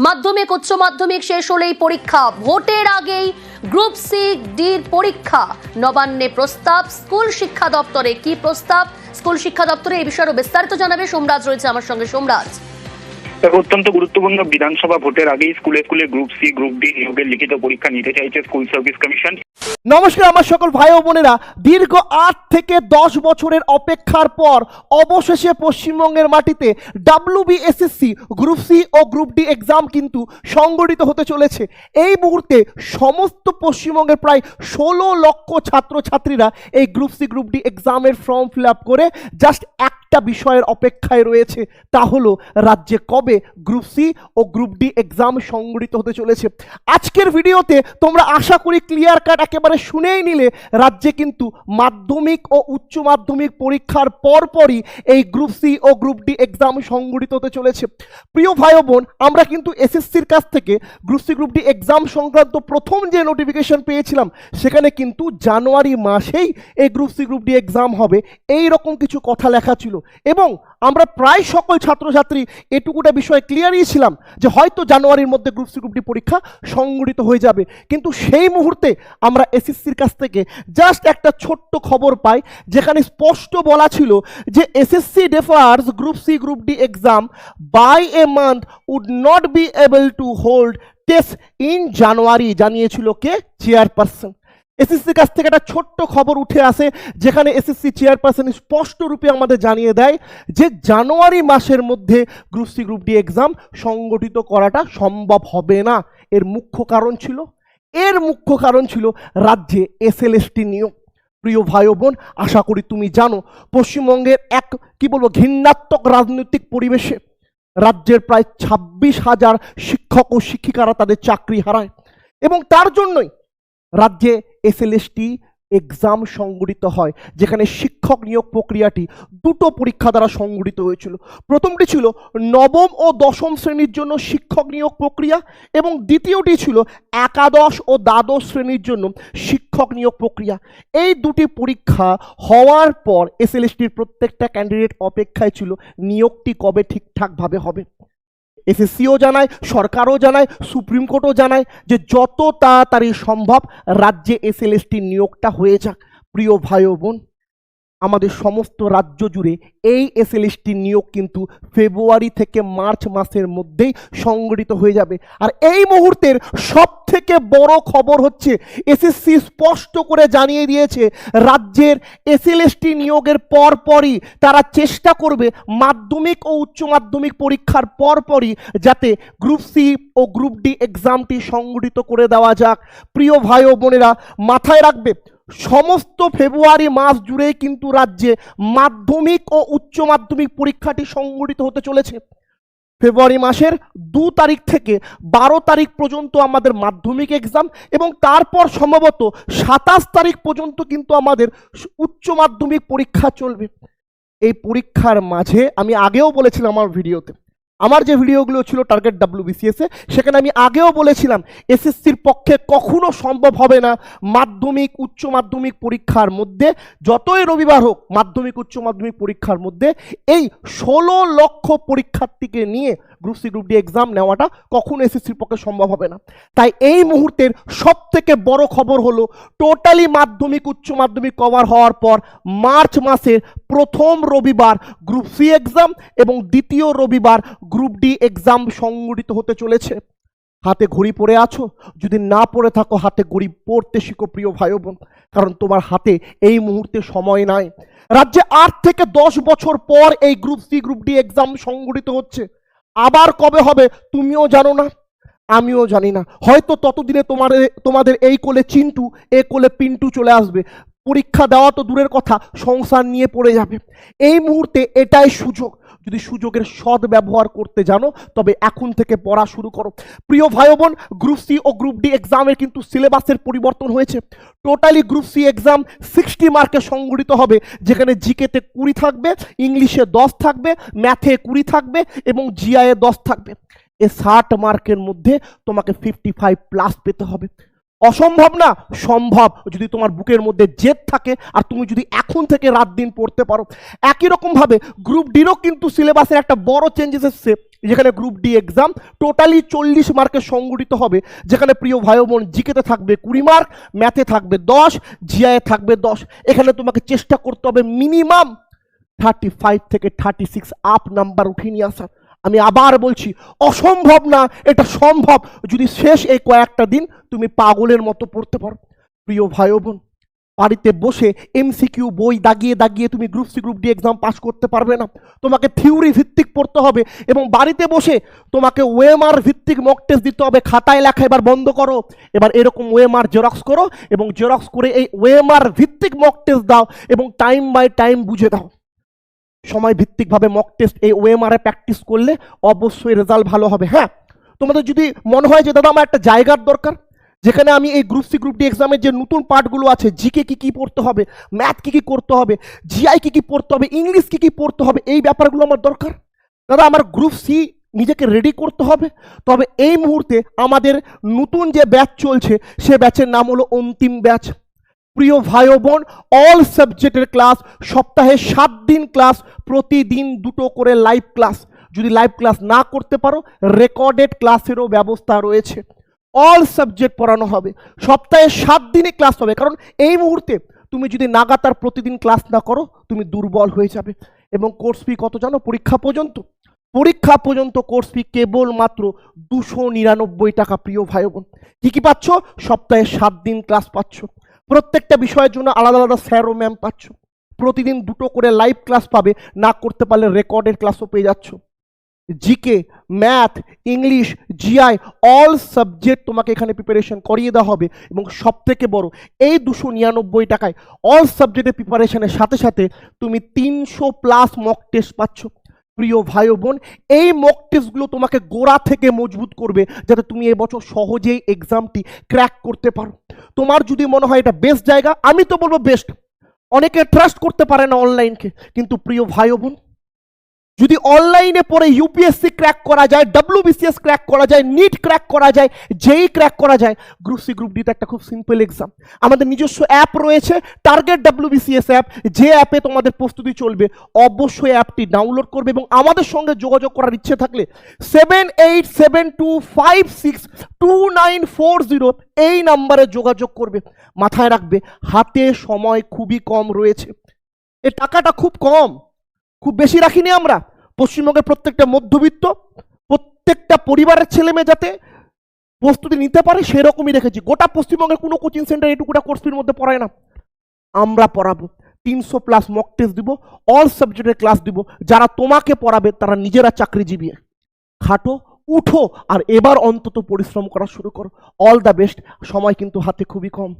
মাধ্যমিক উচ্চ মাধ্যমিক শেষ হলেই পরীক্ষা, ভোটের আগেই গ্রুপ সি ডির পরীক্ষা। নবান্নে প্রস্তাব, স্কুল শিক্ষা দপ্তরে কি প্রস্তাব স্কুল শিক্ষা দপ্তরে, এই বিষয়ে বিস্তারিত জানাবে সোমরাজ, রয়েছে আমার সঙ্গে। সোমরাজ, অত্যন্ত গুরুত্বপূর্ণ বিধানসভা ভোটের আগেই স্কুলে স্কুলে গ্রুপ সি গ্রুপ ডি নিয়োগের লিখিত পরীক্ষা নিতে চাইছে স্কুল সার্ভিস কমিশন। নমস্কার আমার সকল ভাই ও বোনেরা, দীর্ঘ 8 থেকে 10 বছরের অপেক্ষার পর অবশেষে পশ্চিমবঙ্গের মাটিতে WBSSC গ্রুপ সি ও গ্রুপ ডি এক্সাম কিন্তু সংগঠিত হতে চলেছে। এই মুহূর্তে সমস্ত পশ্চিমবঙ্গের প্রায় 16 লক্ষ ছাত্রছাত্রীরা এই গ্রুপ সি গ্রুপ ডি এক্সামের ফর্ম ফিল আপ করে জাস্ট একটা বিষয়ের অপেক্ষায় রয়েছে, তা হলো রাজ্যে কবে গ্রুপ সি ও গ্রুপ ডি এক্সাম সংগঠিত হতে চলেছে। আজকের ভিডিওতে তোমরা আশা করি ক্লিয়ার কাট একেবারে শুনেই নিলে রাজ্যে কিন্তু মাধ্যমিক ও উচ্চ মাধ্যমিক পরীক্ষার পরপরই এই গ্রুপ সি ও গ্রুপ ডি এক্সাম সংগঠিত হতে চলেছে। প্রিয় ভাই বোন, আমরা কিন্তু এসএসসির কাছ থেকে group C group D exam সংক্রান্ত প্রথম যে নোটিফিকেশন পেয়েছিলাম সেখানে কিন্তু জানুয়ারি মাসেই এই group C group D exam হবে এই রকম কিছু কথা লেখা ছিল, এবং আমরা প্রায় সকল ছাত্রছাত্রী এটুকুটা বিষয়ে ক্লিয়ারই ছিলাম যে হয়তো জানুয়ারির মধ্যে গ্রুপ সি গ্রুপ ডি পরীক্ষা সংগঠিত হয়ে যাবে। কিন্তু সেই মুহূর্তে আমরা এসএসসির কাছ থেকে জাস্ট একটা ছোট্ট খবর পাই, যেখানে স্পষ্ট বলা ছিল যে SSC defers group C group D exam by a month would not be able to hold test in January. জানিয়েছিল কে? চেয়ারপারসন। এসএসসির কাছ থেকে একটা ছোট্ট খবর উঠে আসে, যেখানে এসএসসি চেয়ারপারসন স্পষ্ট রূপে আমাদের জানিয়ে দেয় যে জানুয়ারি মাসের মধ্যে group C group D exam সংগঠিত করাটা সম্ভব হবে না। এর মুখ্য কারণ ছিল রাজ্যে এসএলএসটি নিয়োগ। প্রিয় ভাই ও বোন, আশা করি তুমি জানো পশ্চিমবঙ্গের ঘৃণাত্মক রাজনৈতিক পরিবেশে রাজ্যের প্রায় 26,000 শিক্ষক ও শিক্ষিকারা তাদের চাকরি হারায়, এবং তার জন্যই রাজ্যে এসএলএসটি এক্সাম সংগঠিত হয়, যেখানে শিক্ষক নিয়োগ প্রক্রিয়াটি দুটো পরীক্ষা দ্বারা সংগঠিত হয়েছিল। প্রথমটি ছিল নবম ও দশম শ্রেণীর জন্য শিক্ষক নিয়োগ প্রক্রিয়া, এবং দ্বিতীয়টি ছিল একাদশ ও দ্বাদশ শ্রেণীর জন্য শিক্ষক নিয়োগ প্রক্রিয়া। এই দুটি পরীক্ষা হওয়ার পর এসএলএসটির প্রত্যেকটা ক্যান্ডিডেট অপেক্ষায় ছিল নিয়োগটি কবে ঠিকঠাকভাবে হবে। এসএসসিও জানায়, সরকারও জানায়, সুপ্রিম কোর্টও জানায় যে যত তাড়াতাড়ি সম্ভব রাজ্যে এসএলএসটির নিয়োগটা হয়ে যাক। প্রিয় ভাই ও বোন, আমাদের সমস্ত রাজ্য জুড়ে এই এসএলএসটির নিয়োগ কিন্তু ফেব্রুয়ারি থেকে মার্চ মাসের মধ্যেই সংগঠিত হয়ে যাবে। আর এই মুহূর্তের সব থেকে বড় খবর হচ্ছে এসএসসি স্পষ্ট করে জানিয়ে দিয়েছে রাজ্যের এসএলএসটি নিয়োগের পরপরই তারা চেষ্টা করবে মাধ্যমিক ও উচ্চ মাধ্যমিক পরীক্ষার পরপরই যাতে গ্রুপ সি ও গ্রুপ ডি এক্সামটি সংগঠিত করে দেওয়া যাক। প্রিয় ভাই ও বোনেরা, মাথায় রাখবে সমস্ত ফেব্রুয়ারি মাস জুড়েই কিন্তু রাজ্যে মাধ্যমিক ও উচ্চ মাধ্যমিক পরীক্ষাটি সংগঠিত হতে চলেছে। ফেব্রুয়ারি মাসের 2 তারিখ থেকে 12 তারিখ পর্যন্ত আমাদের মাধ্যমিক এক্সাম, এবং তারপর সম্ভবত 27 তারিখ পর্যন্ত কিন্তু আমাদের উচ্চ মাধ্যমিক পরীক্ষা চলবে। এই পরীক্ষার মাঝে আমি আগেও বলেছিলাম আমার যে ভিডিওগুলো ছিল টার্গেট WBCS, সেখানে আমি আগেও বলেছিলাম এসএসসির পক্ষে কখনো সম্ভব হবে না মাধ্যমিক উচ্চ মাধ্যমিক পরীক্ষার মধ্যে, যতই রবিবার হোক মাধ্যমিক উচ্চ মাধ্যমিক পরীক্ষার মধ্যে এই 16 লক্ষ পরীক্ষার্থীকে নিয়ে group C group D exam নেওয়াটা কখনো এসএসসির পক্ষে সম্ভব হবে না। তাই এই মুহূর্তের সব থেকে বড় খবর হলো টোটালি মাধ্যমিক উচ্চ মাধ্যমিক কভার হওয়ার পর মার্চ মাসের প্রথম রবিবার গ্রুপ সি এক্সাম এবং দ্বিতীয় রবিবার গ্রুপ ডি এক্সাম সংগঠিত হতে চলেছে। হাতে ঘড়ি পরে আছো? যদি না পড়ে থাকো হাতে ঘড়ি পড়তে শিখো প্রিয় ভাই বোন, কারণ তোমার হাতে এই মুহূর্তে সময় নাই। রাজ্যে 8 থেকে 10 বছর পর এই group C group D exam সংগঠিত হচ্ছে। আবার কবে হবে তুমিও জানো না, আমিও জানি না। হয়তো ততদিনে তোমাদের এই কোলে চিন্টু, এ কোলে পিন্টু চলে আসবে। পরীক্ষা দেওয়া তো দূরের কথা, সংসার নিয়ে পড়ে যাবে। এই মুহূর্তে এটাই সুযোগ, যদি সুযোগের সৎ ব্যবহার করতে জানো তবে এখন থেকে পড়া শুরু করো। প্রিয় ভাই বোন, গ্রুপ সি ও গ্রুপ ডি এক্সামের কিন্তু সিলেবাসের পরিবর্তন হয়েছে। টোটালি গ্রুপ সি এক্সাম 60 মার্কে সংগঠিত হবে, যেখানে জিকেতে 20 থাকবে, ইংলিশে 10 থাকবে, ম্যাথে 20 থাকবে এবং জিআইয়ে 10 থাকবে। এই 60 মার্কের মধ্যে তোমাকে 55+ পেতে হবে। অসম্ভব না, সম্ভব যদি তোমার বুকের মধ্যে জেদ থাকে আর তুমি যদি এখন থেকে রাত দিন পড়তে পারো। একই রকমভাবে গ্রুপ ডিরও কিন্তু সিলেবাসের একটা বড় চেঞ্জেস এসছে, যেখানে গ্রুপ ডি এক্সাম টোটালি 40 মার্কে সংগঠিত হবে, যেখানে প্রিয় ভাই বোন জিকেতে থাকবে 20 মার্ক, ম্যাথে থাকবে 10, জিআইয়ে থাকবে 10। এখানে তোমাকে চেষ্টা করতে হবে মিনিমাম 35 থেকে 36 আপ নাম্বার উঠিয়ে নিয়ে আসা। আমি আবার বলছি, অসম্ভব না, এটা সম্ভব যদি শেষ এই কয়েকটা দিন তুমি পাগলের মতো পড়তে পারো। প্রিয় ভাই বোন, বাড়িতে বসে এমসিকিউ বই দাগিয়ে দাগিয়ে তুমি group C group D exam pass করতে পারবে না। তোমাকে থিওরি ভিত্তিক পড়তে হবে এবং বাড়িতে বসে তোমাকে ওএমআর ভিত্তিক মক টেস্ট দিতে হবে। খাতায় লেখা এবার বন্ধ করো, এবার এরকম ওএমআর জেরক্স করো এবং জেরক্স করে এই ওএমআর ভিত্তিক মক টেস্ট দাও এবং টাইম বাই টাইম বুঝে দাও। সময় ভিত্তিকভাবে মক টেস্ট এই ওএমআর এ প্র্যাকটিস করলে অবশ্যই রেজাল্ট ভালো হবে। হ্যাঁ, তোমাদের যদি মনে হয় যে দাদা আমার একটা জায়গার দরকার, যেখানে আমি এই গ্রুপ সি গ্রুপ ডি এক্সামের যে নতুন পার্টগুলো আছে, জিকে কি কি পড়তে হবে, ম্যাথ কি কি করতে হবে, জিআই কি কি পড়তে হবে, ইংলিশ কি কি পড়তে হবে, এই ব্যাপারগুলো আমার দরকার। দাদা আমার গ্রুপ সি নিজেকে রেডি করতে হবে, তবে এই মুহূর্তে আমাদের নতুন যে ব্যাচ চলছে সে ব্যাচের নাম হলো অন্তিম ব্যাচ। প্রিয় ভাই বোন, অল সাবজেক্টের ক্লাস, সপ্তাহে 7 দিন ক্লাস, প্রতিদিন 2টো করে লাইভ ক্লাস। যদি লাইভ ক্লাস না করতে পারো রেকর্ডেড ক্লাসেরও ব্যবস্থা রয়েছে। অল সাবজেক্ট পড়ানো হবে, সপ্তাহে 7 দিনে ক্লাস হবে। কারণ এই মুহূর্তে তুমি যদি নাগাতার প্রতিদিন ক্লাস না করো তুমি দুর্বল হয়ে যাবে। এবং কোর্স ফি কত জানো? পরীক্ষা পর্যন্ত কোর্স ফি কেবলমাত্র 299 টাকা। প্রিয় ভাই বোন, কি কি পাচ্ছ? সপ্তাহে 7 দিন ক্লাস পাচ্ছ, প্রত্যেকটা বিষয়ের জন্য আলাদা আলাদা স্যার ও ম্যাম পাচ্ছ, প্রতিদিন 2টো করে লাইভ ক্লাস পাবে, না করতে পারলে রেকর্ডেড ক্লাসও পেয়ে যাচ্ছ। GK, math, English, GI all subject তোমাকে এখানে প্রিপারেশন করিয়ে দেওয়া হবে। এবং সবথেকে বড়, এই 299 টাকায় অল সাবজেক্টের প্রিপারেশনের সাথে সাথে তুমি 300+ মক টেস্ট পাচ্ছ। প্রিয় ভাই বোন, এই মক টেস্টগুলো তোমাকে গোড়া থেকে মজবুত করবে, যাতে তুমি এবছর সহজেই এক্সামটি ক্র্যাক করতে পারো। তোমার যদি মনে হয় এটা বেস্ট জায়গা, আমি তো বলবো বেস্ট। অনেকে ট্রাস্ট করতে পারে না অনলাইনকে, কিন্তু প্রিয় ভাই বোন, যদি অনলাইনে পড়ে ইউপিএসসি ক্র্যাক করা যায়, ডব্লিউবিসিএস ক্র্যাক করা যায়, নিট ক্র্যাক করা যায়, জেই ক্র্যাক করা যায়, গ্রুপ সি গ্রুপ ডিতে একটা খুব সিম্পল এক্সাম। আমাদের নিজস্ব অ্যাপ রয়েছে, টার্গেট ডব্লিউবিসিএস অ্যাপ, যে অ্যাপে তোমাদের প্রস্তুতি চলবে। অবশ্যই অ্যাপটি ডাউনলোড করবে এবং আমাদের সঙ্গে যোগাযোগ করার ইচ্ছে থাকলে 7872562940 এই নাম্বারে যোগাযোগ করবে। মাথায় রাখবে, হাতে সময় খুবই কম রয়েছে, এ টাকাটা খুব কম, খুব বেশি রাখিনি আমরা। পশ্চিমবঙ্গের প্রত্যেকটা মধ্যবিত্ত, প্রত্যেকটা পরিবারের ছেলে মেয়ে যাতে প্রস্তুতি নিতে পারে সেরকমই রেখেছি। গোটা পশ্চিমবঙ্গের কোনো কোচিং সেন্টার এটুকুটা কোর্স ফির মধ্যে পড়ায় না, আমরা পড়াবো। 300+ মক টেস্ট দিব, অল সাবজেক্টের ক্লাস দিব। যারা তোমাকে পড়াবে তারা নিজেরা চাকরিজীবী। খাটো, উঠো আর এবার অন্তত পরিশ্রম করা শুরু করো। All the best. সময় কিন্তু হাতে খুবই কম।